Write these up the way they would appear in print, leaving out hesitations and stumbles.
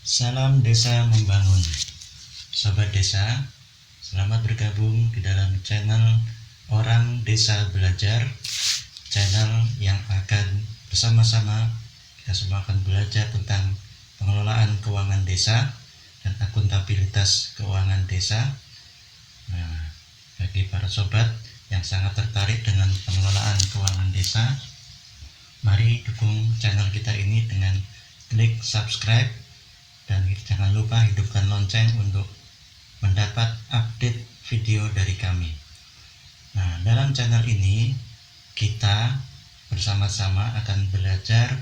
Salam Desa Membangun. Sobat Desa, selamat bergabung di dalam channel Orang Desa Belajar, channel yang akan bersama-sama kita semua akan belajar tentang pengelolaan keuangan desa dan akuntabilitas keuangan desa. Nah, bagi para sobat yang sangat tertarik dengan pengelolaan keuangan desa, mari dukung channel kita ini dengan klik subscribe dan jangan lupa hidupkan lonceng untuk mendapat update video dari kami. Nah, dalam channel ini kita bersama-sama akan belajar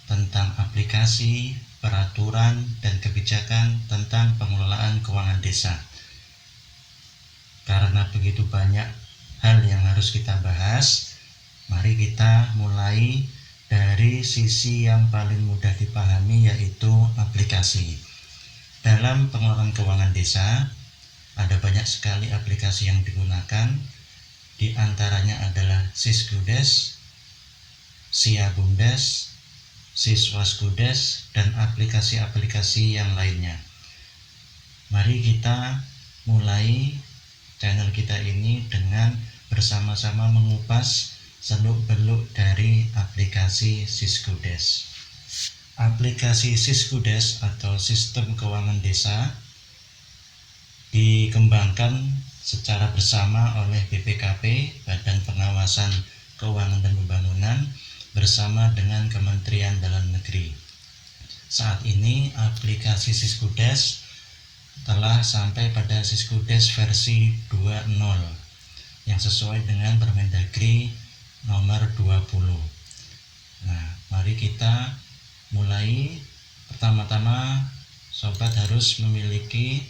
tentang aplikasi, peraturan, dan kebijakan tentang pengelolaan keuangan desa. Karena begitu banyak hal yang harus kita bahas, mari kita mulai dari sisi yang paling mudah dipahami, yaitu aplikasi. Dalam pengelolaan keuangan desa, ada banyak sekali aplikasi yang digunakan. Di antaranya adalah Siskudes, Siabumdes, Siswaskudes, dan aplikasi-aplikasi yang lainnya. Mari kita mulai channel kita ini dengan bersama-sama mengupas seluk-beluk dari aplikasi Siskudes. Aplikasi Siskudes atau Sistem Keuangan Desa dikembangkan secara bersama oleh BPKP, Badan Pengawasan Keuangan dan Pembangunan, bersama dengan Kementerian Dalam Negeri. Saat ini aplikasi Siskudes telah sampai pada Siskudes versi 2.0 yang sesuai dengan Permendagri nomor 20. Nah, mari kita mulai. Pertama-tama sobat harus memiliki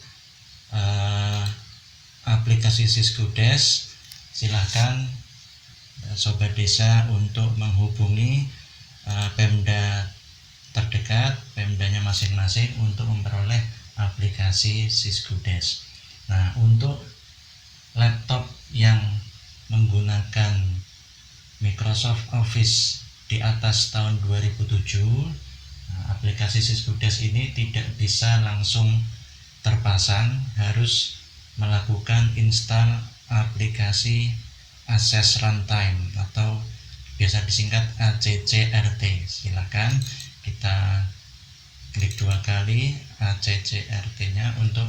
aplikasi Siskudes. Silahkan sobat desa untuk menghubungi Pemda terdekat, Pemdanya masing-masing, untuk memperoleh aplikasi Siskudes. Nah, untuk laptop yang menggunakan Microsoft Office di atas tahun 2007, aplikasi Siskudes ini tidak bisa langsung terpasang, harus melakukan install aplikasi Access Runtime atau biasa disingkat ACCRT. Silakan kita klik 2 kali ACCRT-nya untuk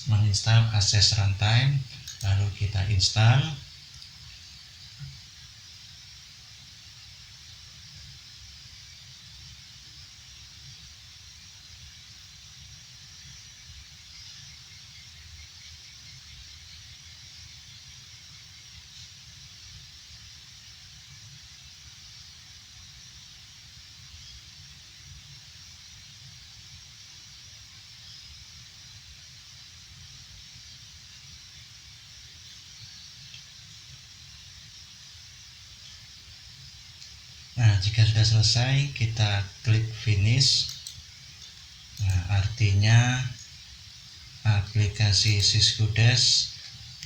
menginstal Access Runtime, lalu kita install. Nah, jika sudah selesai, kita klik finish. Nah, artinya aplikasi Siskudes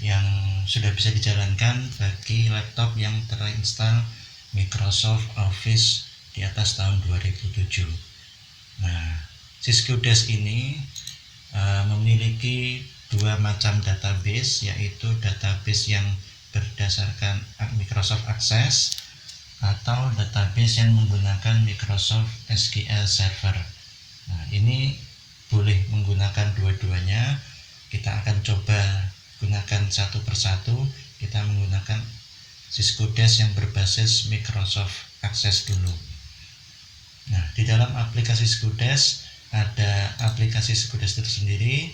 yang sudah bisa dijalankan bagi laptop yang terinstall Microsoft Office di atas tahun 2007. Nah, Siskudes ini memiliki dua macam database, yaitu database yang berdasarkan Microsoft Access atau database yang menggunakan Microsoft SQL Server. Nah, ini boleh menggunakan dua-duanya. Kita akan coba gunakan satu persatu. Kita menggunakan Siskudes yang berbasis Microsoft Access dulu. Nah, di dalam aplikasi Siskudes ada aplikasi Siskudes itu sendiri,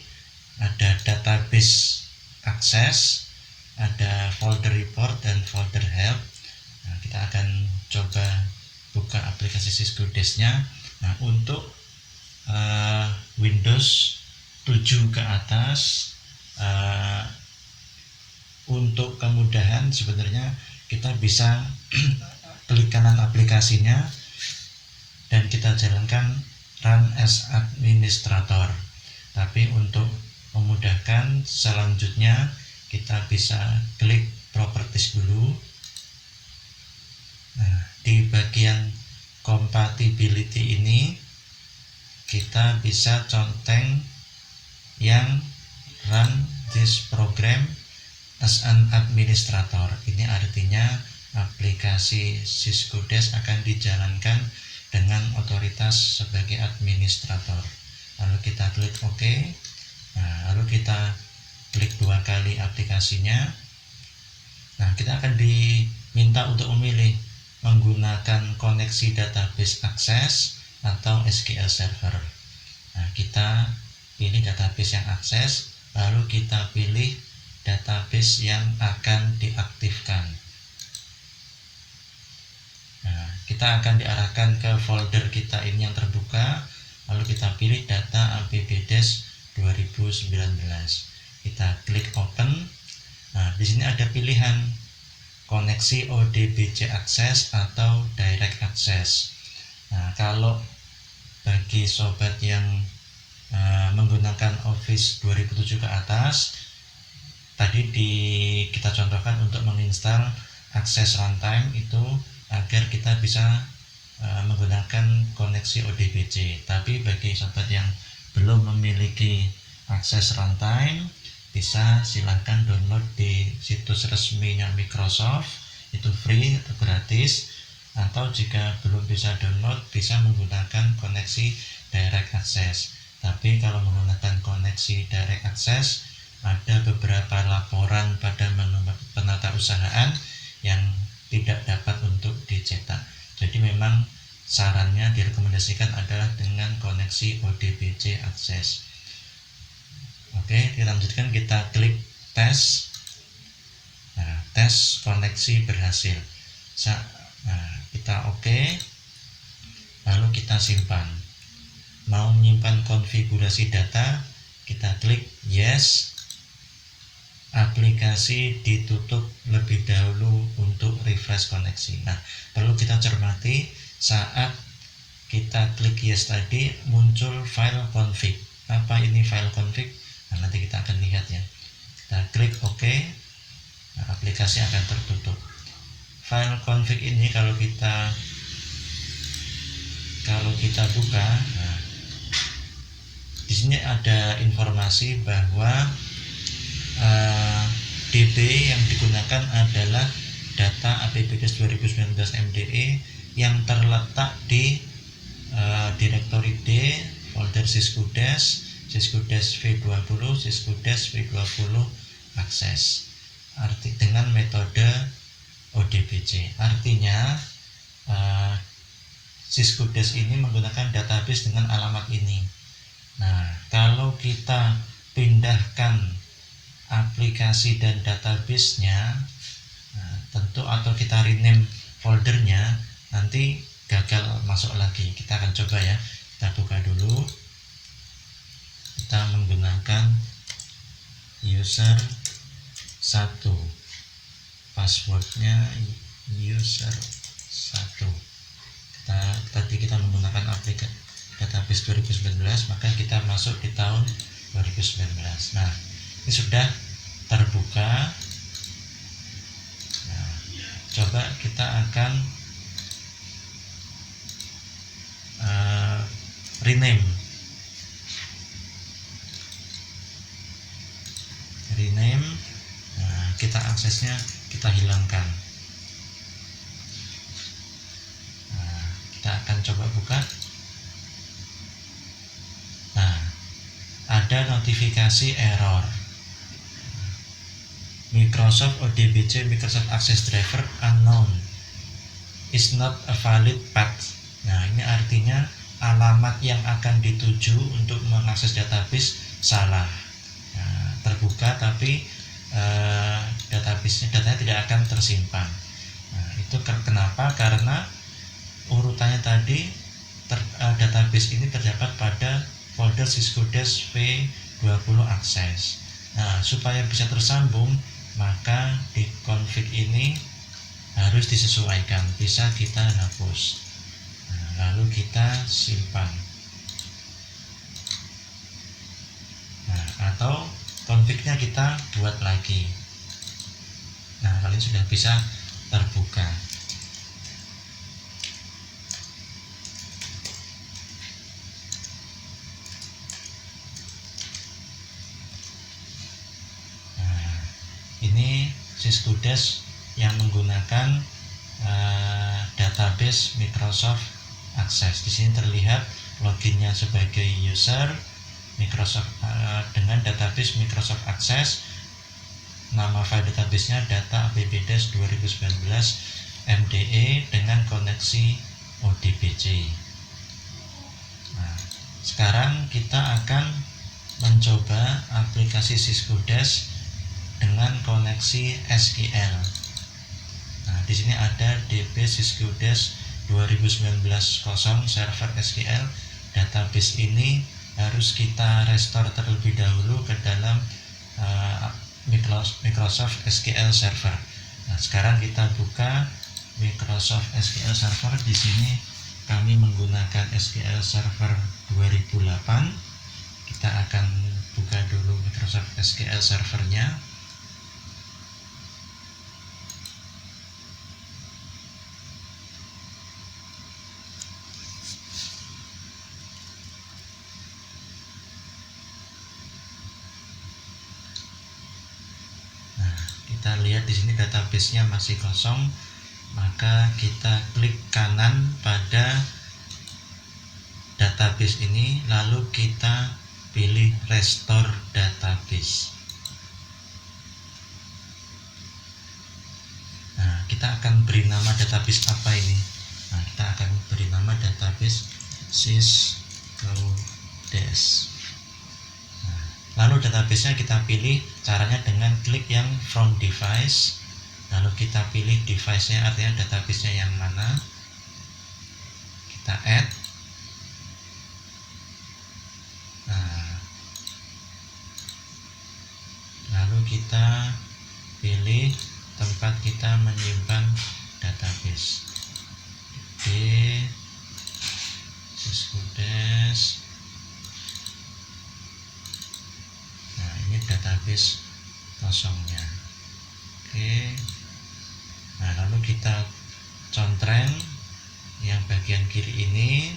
ada database Access, ada folder report dan folder help. Nah, kita akan coba buka aplikasi Siskudes-nya. Nah, untuk Windows 7 ke atas, untuk kemudahan sebenarnya kita bisa klik kanan aplikasinya dan kita jalankan Run as Administrator. Tapi untuk memudahkan, selanjutnya kita bisa klik Properties dulu. Nah, di bagian compatibility ini kita bisa conteng yang run this program as an administrator. Ini artinya aplikasi Cisco Desk akan dijalankan dengan otoritas sebagai administrator. Lalu kita klik OK. Nah, lalu kita klik 2 kali aplikasinya. Nah, kita akan diminta untuk memilih menggunakan koneksi database akses atau SQL Server. Nah, kita pilih database yang akses, lalu kita pilih database yang akan diaktifkan. Nah, kita akan diarahkan ke folder kita ini yang terbuka, lalu kita pilih data APBDesk 2019. Kita klik open. Nah, di sini ada pilihan koneksi ODBC Access atau Direct Access. Nah, kalau bagi sobat yang menggunakan Office 2007 ke atas, tadi kita contohkan untuk menginstal akses runtime itu agar kita bisa menggunakan koneksi ODBC. Tapi bagi sobat yang belum memiliki akses runtime, bisa silahkan download di situs resminya Microsoft, itu free atau gratis, atau jika belum bisa download bisa menggunakan koneksi Direct Access. Tapi kalau menggunakan koneksi Direct Access ada beberapa laporan pada menu penatausahaan yang tidak dapat untuk dicetak. Jadi memang sarannya direkomendasikan adalah dengan koneksi ODBC Access. Oke, kita lanjutkan, kita klik tes. Nah, tes koneksi berhasil. Nah, kita oke, lalu kita simpan. Mau menyimpan konfigurasi data, kita klik yes. Aplikasi ditutup lebih dahulu untuk refresh koneksi. Nah, perlu kita cermati saat kita klik yes tadi muncul file config. Apa ini file config? Nah, nanti kita akan lihat ya. Kita klik OK. Nah, aplikasi akan tertutup. File config ini kalau kita buka, nah, di sini ada informasi bahwa DB yang digunakan adalah data APBDesk 2019 MDE yang terletak di direktori D, folder Cisco Desk, Cisco Desk V20, Cisco Desk V20 Access. Dengan metode ODBC. Artinya Cisco Desk ini menggunakan database dengan alamat ini. Nah, kalau kita pindahkan aplikasi dan database-nya, tentu atau kita rename foldernya, nanti gagal masuk lagi. Kita akan coba ya. Kita buka dulu. Kita menggunakan user 1, passwordnya user 1. Tadi kita menggunakan aplikasi database 2019, maka kita masuk di tahun 2019. Nah, ini sudah terbuka. Nah, coba kita akan rename. Nah, kita aksesnya kita hilangkan. Nah, kita akan coba buka. Nah, ada notifikasi error. Microsoft ODBC Microsoft Access Driver unknown is not a valid path. Nah, ini artinya alamat yang akan dituju untuk mengakses database salah. Nah, terbuka tapi datanya tidak akan tersimpan. Nah, itu kenapa? Karena urutannya tadi database ini terdapat pada folder Cisco Desk V20 Access. Nah, supaya bisa tersambung, maka di config ini harus disesuaikan. Bisa kita hapus. Nah, lalu kita simpan. Nah, atau config-nya kita buat lagi. Nah, kalian sudah bisa terbuka. sini Syskudes yang menggunakan database Microsoft Access. Di sini terlihat loginnya sebagai user Microsoft dengan database Microsoft Access. Nama file databasenya data app-des 2019 MDE dengan koneksi ODBC. Nah, sekarang kita akan mencoba aplikasi Syskudes dengan koneksi SQL. Nah, di sini ada DB Syskudes 2019 kosong server SQL. Database ini harus kita restore terlebih dahulu ke dalam Microsoft SQL Server. Nah, sekarang kita buka Microsoft SQL Server. Di sini kami menggunakan SQL Server 2008. Kita akan buka dulu Microsoft SQL Servernya. Kita lihat di sini database-nya masih kosong, maka kita klik kanan pada database ini, lalu kita pilih restore database. Nah, kita akan beri nama database apa ini? Nah, kita akan beri nama database Syskudes. Lalu database-nya kita pilih, caranya dengan klik yang from device, lalu kita pilih device-nya, artinya database-nya yang mana, kita add. Nah, lalu kita pilih tempat kita menyimpan database di Syskudes. Database kosongnya. Oke. Nah, lalu kita contreng yang bagian kiri ini,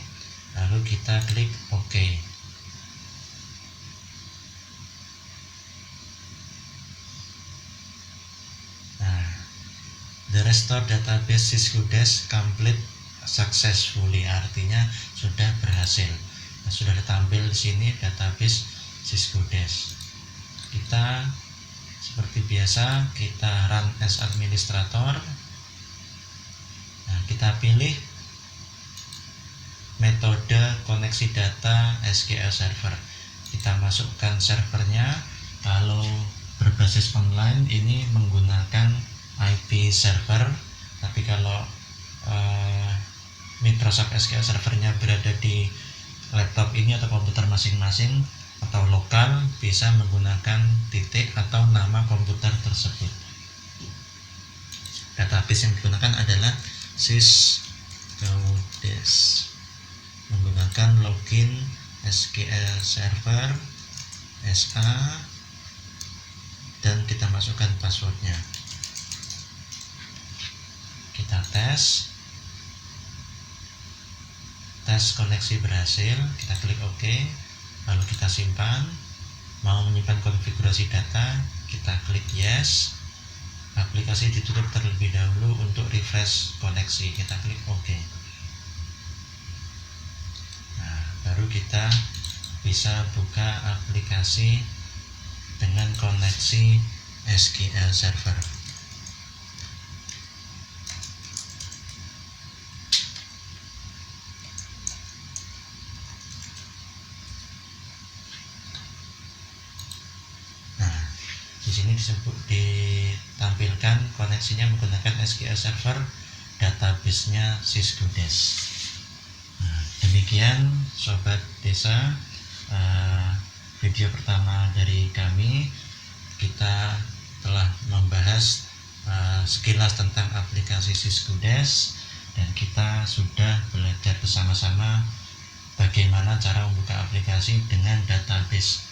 lalu kita klik OK. Nah, the restore database Syskudes complete successfully, artinya sudah berhasil. Nah, sudah ditampil di sini database Syskudes. Kita seperti biasa, kita run as administrator. Nah, kita pilih metode koneksi data SQL Server. Kita masukkan servernya. Kalau berbasis online ini menggunakan IP server, tapi kalau Microsoft SQL Servernya berada di laptop ini atau komputer masing-masing atau lokal, bisa menggunakan titik atau nama komputer tersebut. Database yang digunakan adalah Syskudes, menggunakan login SQL Server SA, dan kita masukkan passwordnya. Kita tes koneksi berhasil, kita klik OK. Lalu kita simpan. Mau menyimpan konfigurasi data, kita klik yes. Aplikasi ditutup terlebih dahulu untuk refresh koneksi, kita klik OK. Nah, baru kita bisa buka aplikasi dengan koneksi SQL Server. Di sini ditampilkan koneksinya menggunakan SQL Server, database-nya Syskudes. Nah, demikian Sobat Desa, video pertama dari kami. Kita telah membahas sekilas tentang aplikasi Syskudes, dan kita sudah belajar bersama-sama bagaimana cara membuka aplikasi dengan database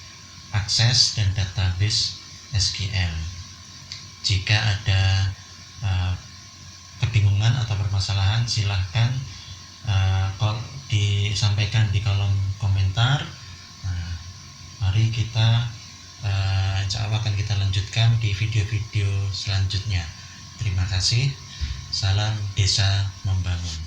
Access dan database SQL. Jika ada kebingungan atau permasalahan, silahkan disampaikan di kolom komentar. Mari kita insya Allah akan kita lanjutkan di video-video selanjutnya. Terima kasih. Salam Desa Membangun.